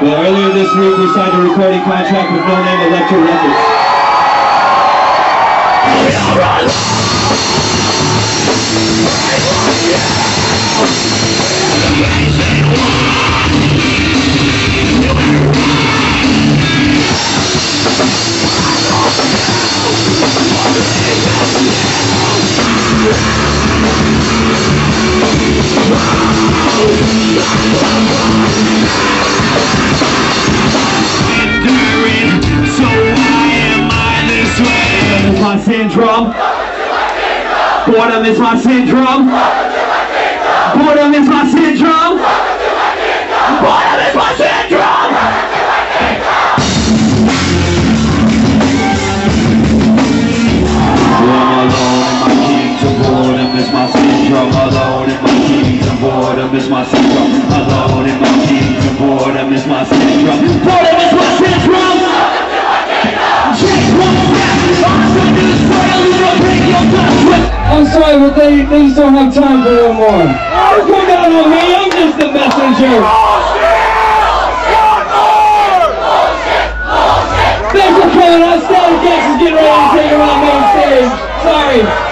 Well, earlier this week we signed a recording contract with No Name Electro Records. Syndrome. Boredom is my syndrome. Boredom is my syndrome. Boredom is my syndrome. I'm alone in my kingdom. Boredom is my syndrome. Alone in my kingdom. Boredom is my syndrome. Alone in my kingdom. Boredom is my syndrome. Boredom is my syndrome. I'm sorry, but they just don't have time for no more. Don't come down on me, I'm just the messenger. Thanks for coming, I'm Static X is getting ready to take her on main stage. Sorry.